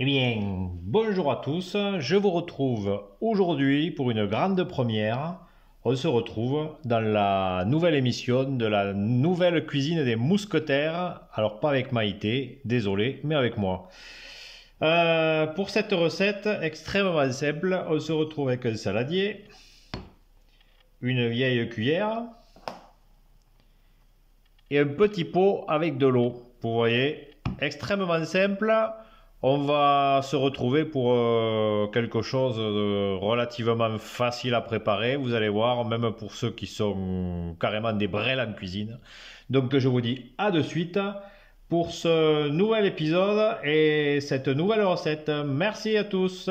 Eh bien, bonjour à tous, je vous retrouve aujourd'hui pour une grande première. On se retrouve dans la nouvelle émission de la nouvelle cuisine des mousquetaires. Alors pas avec Maïté, désolé, mais avec moi. Pour cette recette extrêmement simple, on se retrouve avec un saladier, une vieille cuillère et un petit pot avec de l'eau. Vous voyez, extrêmement simple. On va se retrouver pour quelque chose de relativement facile à préparer. Vous allez voir, même pour ceux qui sont carrément des brels en cuisine. Donc je vous dis à de suite pour ce nouvel épisode et cette nouvelle recette. Merci à tous.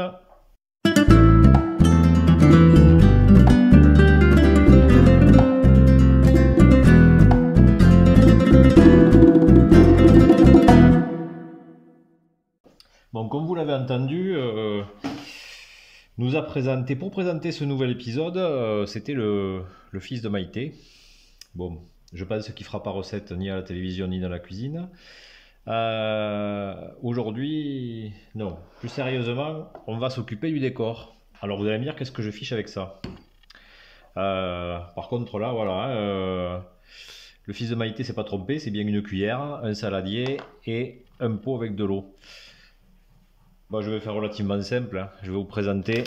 Bon, comme vous l'avez entendu, nous a présenté, pour présenter ce nouvel épisode, c'était le fils de Maïté. Bon, je pense qu'il fera pas recette ni à la télévision ni dans la cuisine. Aujourd'hui, non, plus sérieusement, on va s'occuper du décor. Alors vous allez me dire qu'est-ce que je fiche avec ça. Par contre là, voilà, le fils de Maïté s'est pas trompé, c'est bien une cuillère, un saladier et un pot avec de l'eau. Bon, je vais faire relativement simple, hein. Je vais vous présenter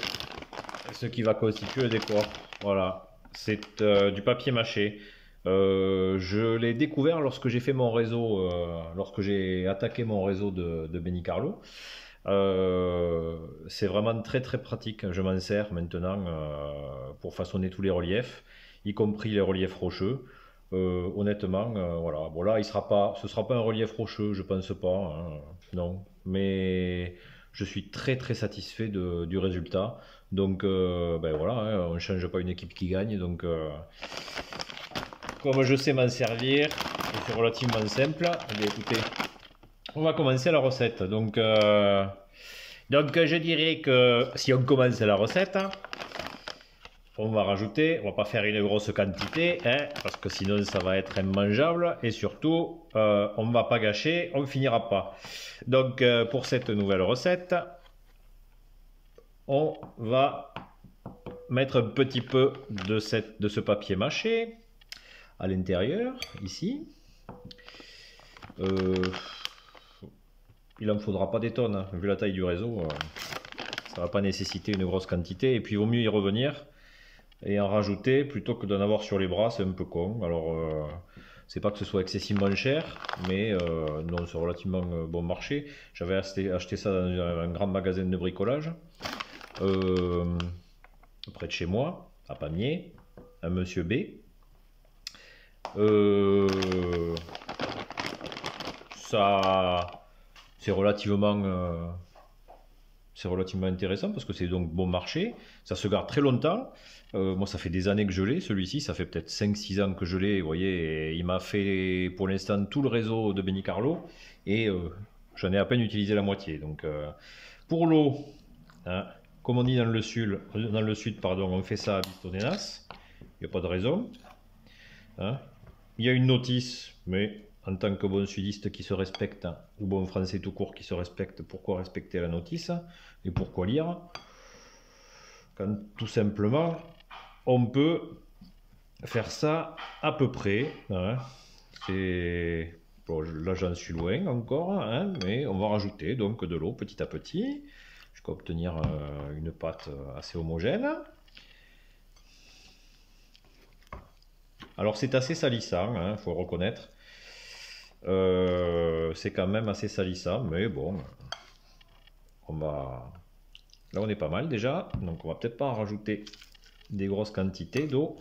ce qui va constituer le décor. Voilà, c'est du papier mâché. Je l'ai découvert lorsque j'ai fait mon réseau, lorsque j'ai attaqué mon réseau de Benny Carlo. C'est vraiment très très pratique. Je m'en sers maintenant pour façonner tous les reliefs, y compris les reliefs rocheux. Honnêtement, voilà. Bon là, ce sera pas un relief rocheux, je pense pas, hein. Non, mais je suis très très satisfait du résultat. Donc, ben voilà, hein, on ne change pas une équipe qui gagne. Donc, comme je sais m'en servir, et c'est relativement simple, eh bien, écoutez, on va commencer la recette. Donc je dirais que si on commence la recette, on va rajouter, on va pas faire une grosse quantité, hein, parce que sinon ça va être immangeable et surtout on ne va pas gâcher, on ne finira pas. Donc pour cette nouvelle recette, on va mettre un petit peu de ce papier mâché à l'intérieur, ici. Il en faudra pas des tonnes, hein. Vu la taille du réseau, ça va pas nécessiter une grosse quantité. Et puis il vaut mieux y revenir et en rajouter plutôt que d'en avoir sur les bras, c'est un peu con. Alors c'est pas que ce soit excessivement cher, mais non, c'est relativement bon marché. J'avais acheté ça dans un grand magasin de bricolage près de chez moi, à Pamiers, un monsieur B. Ça, c'est relativement intéressant parce que c'est donc bon marché, ça se garde très longtemps. Moi ça fait des années que je l'ai, celui-ci ça fait peut-être 5-6 ans que je l'ai, vous voyez, et il m'a fait pour l'instant tout le réseau de Benny Carlo et j'en ai à peine utilisé la moitié. Donc pour l'eau, hein, comme on dit dans le sud, pardon, on fait ça à Bistonenas, il n'y a pas de raison, hein. Il y a une notice, mais en tant que bon sudiste qui se respecte, ou bon français tout court qui se respecte, pourquoi respecter la notice et pourquoi lire quand tout simplement on peut faire ça à peu près, hein. C'est bon, là j'en suis loin encore, hein, mais on va rajouter donc de l'eau petit à petit jusqu'à obtenir une pâte assez homogène. Alors c'est assez salissant, hein, faut reconnaître. C'est quand même assez salissant, mais bon, là on est pas mal déjà, donc on va peut-être pas en rajouter des grosses quantités d'eau,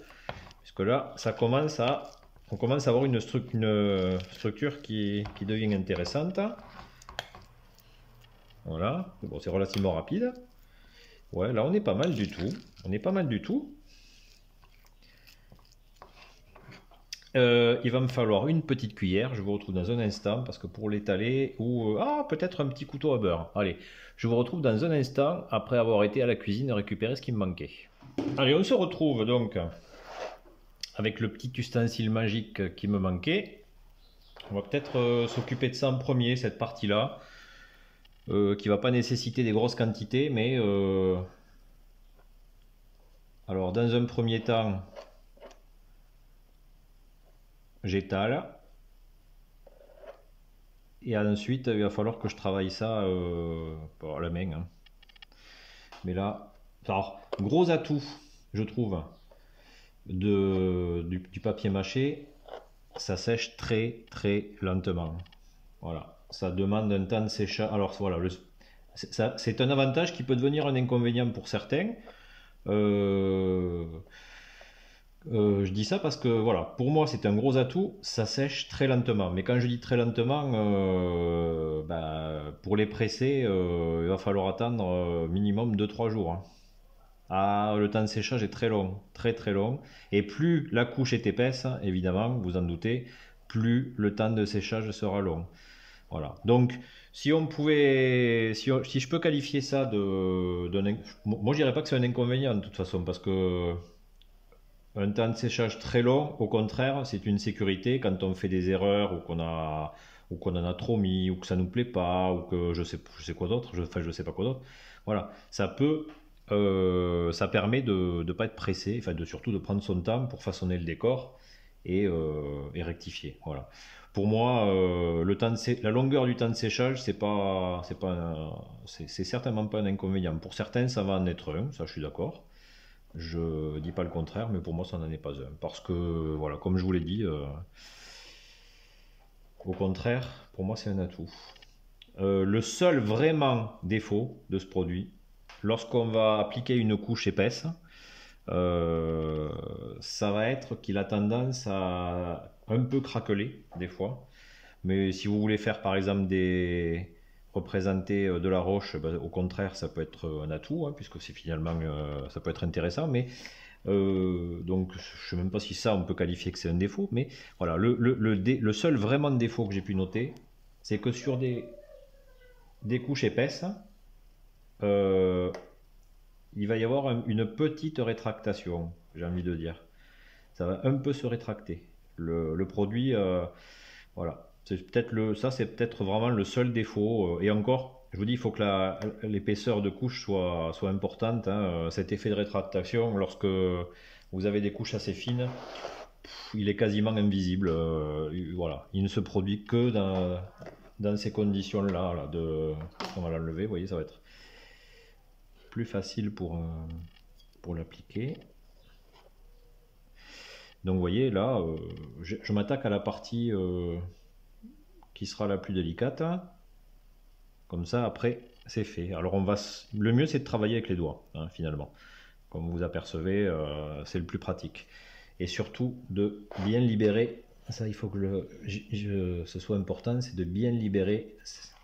puisque là on commence à avoir une structure qui devient intéressante. Voilà, bon, c'est relativement rapide. Ouais, là on est pas mal du tout, il va me falloir une petite cuillère, je vous retrouve dans un instant, parce que pour l'étaler, ou peut-être un petit couteau à beurre. Allez, je vous retrouve dans un instant, après avoir été à la cuisine récupérer ce qui me manquait. Allez, on se retrouve donc avec le petit ustensile magique qui me manquait. On va peut-être s'occuper de ça en premier, cette partie-là. qui va pas nécessiter des grosses quantités, mais alors dans un premier temps, j'étale. Et ensuite, il va falloir que je travaille ça à la main, hein. Mais là, alors, gros atout, je trouve, du papier mâché, ça sèche très très lentement. Voilà, ça demande un temps de séchage. Alors voilà, c'est un avantage qui peut devenir un inconvénient pour certains. Euh, je dis ça parce que voilà, pour moi c'est un gros atout, ça sèche très lentement. Mais quand je dis très lentement, pour les presser, il va falloir attendre minimum 2 3 jours, hein. Ah, le temps de séchage est très long, très très long. Et plus la couche est épaisse, évidemment, vous en doutez, plus le temps de séchage sera long. Voilà. Donc, si on pouvait, si je peux qualifier ça moi je dirais pas que c'est un inconvénient de toute façon, parce que un temps de séchage très long, au contraire, c'est une sécurité quand on fait des erreurs ou qu'on en a trop mis ou que ça nous plaît pas ou que je sais quoi d'autre, enfin je sais pas quoi d'autre. Voilà, ça permet de ne pas être pressé, enfin surtout de prendre son temps pour façonner le décor et rectifier. Voilà. Pour moi, la longueur du temps de séchage, c'est certainement pas un inconvénient. Pour certains, ça va en être un, ça je suis d'accord. Je dis pas le contraire, mais pour moi, ça n'en est pas un. Parce que, voilà, comme je vous l'ai dit, au contraire, pour moi, c'est un atout. Le seul vraiment défaut de ce produit, lorsqu'on va appliquer une couche épaisse, ça va être qu'il a tendance à un peu craqueler des fois. Mais si vous voulez faire par exemple représenter de la roche, au contraire, ça peut être un atout, hein, puisque c'est finalement, ça peut être intéressant. Mais donc, je ne sais même pas si ça on peut qualifier que c'est un défaut. Mais voilà, le seul vraiment défaut que j'ai pu noter, c'est que sur des couches épaisses, euh, il va y avoir une petite rétractation, j'ai envie de dire. Ça va un peu se rétracter. Le produit, voilà. Ça, c'est peut-être vraiment le seul défaut. Et encore, je vous dis, il faut que l'épaisseur de couche soit importante, hein. Cet effet de rétractation, lorsque vous avez des couches assez fines, il est quasiment invisible. Voilà. Il ne se produit que dans ces conditions-là. On va l'enlever, vous voyez, ça va être plus facile pour l'appliquer. Donc vous voyez là, je m'attaque à la partie qui sera la plus délicate. Comme ça, après, c'est fait. Alors le mieux, c'est de travailler avec les doigts, hein, finalement. Comme vous apercevez, c'est le plus pratique. Et surtout de bien libérer. Ça, il faut que ce soit important, c'est de bien libérer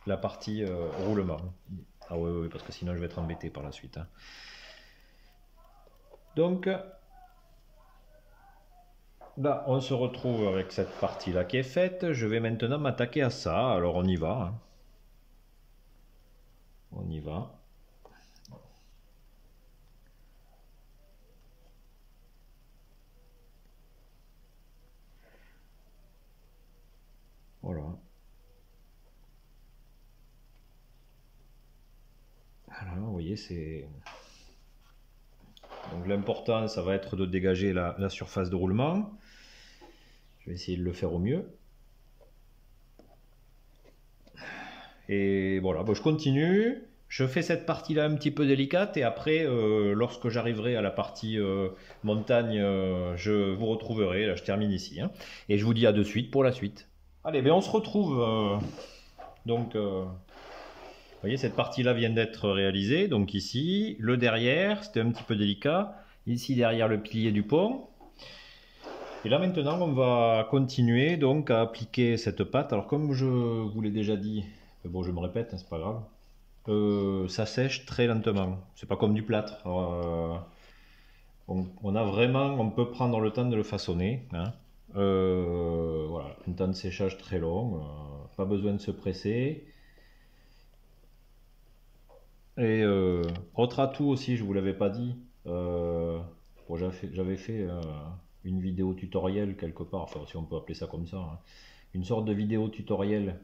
la partie roulement. Ah oui, parce que sinon je vais être embêté par la suite, hein. Donc là, on se retrouve avec cette partie-là qui est faite. Je vais maintenant m'attaquer à ça. Alors on y va, hein. On y va. Voilà. Alors, vous voyez, c'est... Donc l'important, ça va être de dégager la surface de roulement. Je vais essayer de le faire au mieux. Et voilà, je continue. Je fais cette partie-là un petit peu délicate et après, lorsque j'arriverai à la partie montagne, je vous retrouverai. Là, je termine ici, hein. Et je vous dis à de suite pour la suite. Allez, on se retrouve. Vous voyez, cette partie-là vient d'être réalisée. Donc ici, le derrière, c'était un petit peu délicat. Ici, derrière le pilier du pont. Et là maintenant, on va continuer donc à appliquer cette pâte. Alors comme je vous l'ai déjà dit, bon, je me répète, hein, c'est pas grave. Ça sèche très lentement. C'est pas comme du plâtre. On peut prendre le temps de le façonner, hein. Voilà, un temps de séchage très long. Pas besoin de se presser. Et autre atout aussi, je vous l'avais pas dit. Bon, j'avais fait une vidéo tutoriel quelque part, enfin si on peut appeler ça comme ça, hein. Une sorte de vidéo tutoriel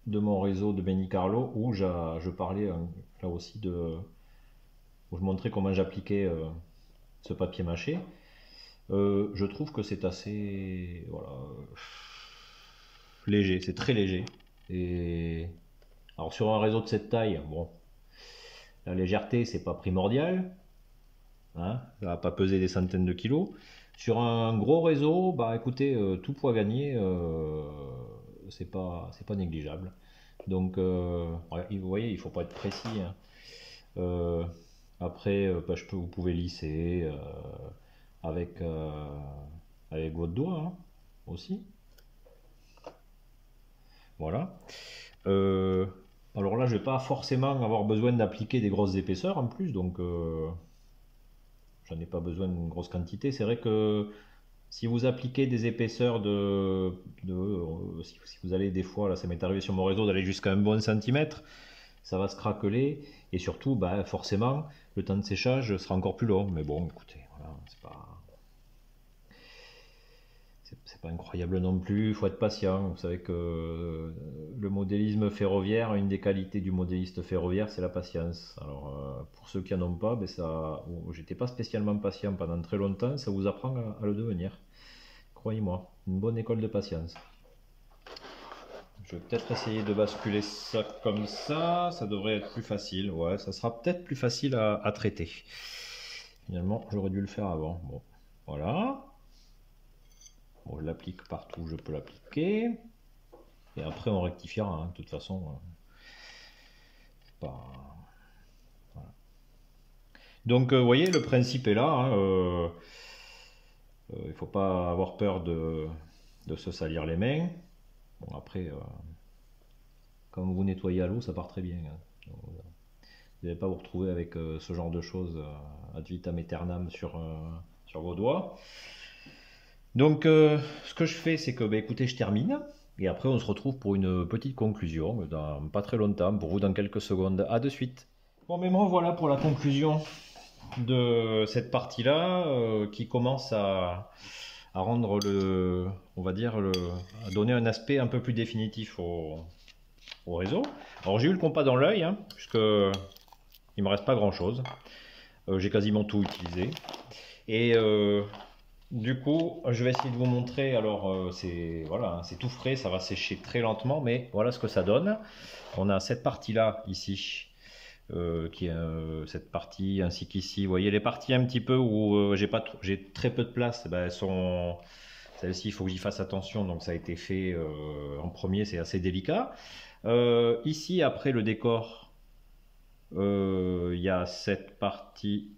de mon réseau de Benicarlo où je parlais là aussi où je montrais comment j'appliquais ce papier mâché. Je trouve que c'est assez voilà, léger, c'est très léger. Et alors sur un réseau de cette taille, bon, la légèreté c'est pas primordial, hein, ça va pas peser des centaines de kilos. Sur un gros réseau, bah écoutez, tout poids gagné, c'est pas négligeable. Donc, vous voyez, il faut pas être précis, hein. Euh, Après, bah, vous pouvez lisser avec, avec votre doigt hein, aussi. Voilà. Euh, alors là, je vais pas forcément avoir besoin d'appliquer des grosses épaisseurs en plus, donc j'en ai pas besoin d'une grosse quantité. C'est vrai que si vous appliquez des épaisseurs si vous allez des fois, là ça m'est arrivé sur mon réseau d'aller jusqu'à un bon centimètre, ça va se craqueler et surtout, bah, forcément, le temps de séchage sera encore plus long. Mais bon, écoutez, voilà, c'est pas incroyable non plus, il faut être patient. Vous savez que le modélisme ferroviaire, une des qualités du modéliste ferroviaire, c'est la patience. Alors, pour ceux qui n'en ont pas, ben j'étais pas spécialement patient pendant très longtemps, ça vous apprend à le devenir. Croyez-moi, une bonne école de patience. Je vais peut-être essayer de basculer ça comme ça devrait être plus facile. Ouais, ça sera peut-être plus facile à traiter. Finalement, j'aurais dû le faire avant. Bon, voilà. Bon, je l'applique partout où je peux l'appliquer. Et après, on rectifiera. Hein. De toute façon, pas... voilà. Donc, vous voyez, le principe est là. Hein. Il ne faut pas avoir peur de se salir les mains. Bon, après, quand vous nettoyez à l'eau, ça part très bien. Hein. Donc, vous n'allez pas vous retrouver avec ce genre de choses ad vitam aeternam sur vos doigts. Donc, ce que je fais, c'est que, bah, écoutez, je termine. Et après, on se retrouve pour une petite conclusion dans pas très longtemps. Pour vous, dans quelques secondes. À de suite. Bon, mais me revoilà pour la conclusion de cette partie-là qui commence à rendre on va dire, à donner un aspect un peu plus définitif au réseau. Alors, j'ai eu le compas dans l'œil, hein, puisque il me reste pas grand-chose. J'ai quasiment tout utilisé. Et du coup, je vais essayer de vous montrer. Alors, voilà, hein, c'est tout frais, ça va sécher très lentement, mais voilà ce que ça donne. On a cette partie-là ici, qui est cette partie, ainsi qu'ici. Vous voyez les parties un petit peu où j'ai très peu de place. Eh ben, elles sont celles-ci, il faut que j'y fasse attention. Donc, ça a été fait en premier, c'est assez délicat. Ici, après le décor, il y a cette partie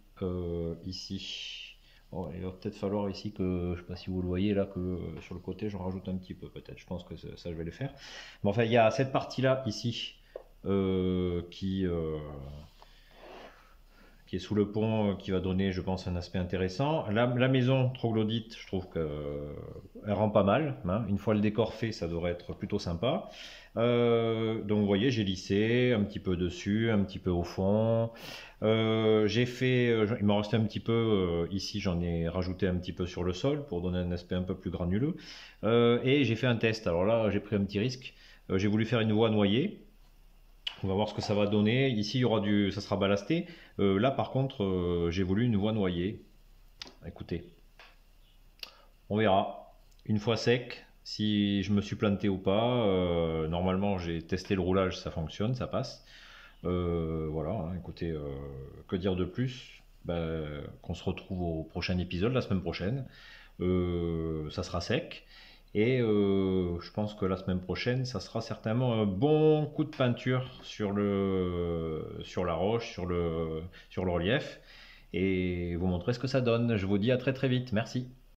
ici. Oh, il va peut-être falloir ici que, je sais pas si vous le voyez là, que sur le côté, j'en rajoute un petit peu peut-être. Je pense que ça, je vais le faire. Mais enfin, il y a cette partie-là ici qui est sous le pont, qui va donner, je pense, un aspect intéressant. La maison troglodyte, je trouve qu'elle rend pas mal. Hein. Une fois le décor fait, ça devrait être plutôt sympa. Donc vous voyez, j'ai lissé un petit peu dessus, un petit peu au fond. J'ai fait, il m'en restait un petit peu ici, j'en ai rajouté un petit peu sur le sol pour donner un aspect un peu plus granuleux. Et j'ai fait un test. Alors là, j'ai pris un petit risque. J'ai voulu faire une voie noyée. On va voir ce que ça va donner. Ici, ça sera ballasté. Là, par contre, j'ai voulu une voie noyée. Écoutez, on verra. Une fois sec, si je me suis planté ou pas. Normalement, j'ai testé le roulage, ça fonctionne, ça passe. Voilà, hein, écoutez, que dire de plus? Ben, qu'on se retrouve au prochain épisode, la semaine prochaine. Ça sera sec. Et je pense que la semaine prochaine, ça sera certainement un bon coup de peinture sur la roche, sur le relief. Et vous montrer ce que ça donne. Je vous dis à très très vite. Merci.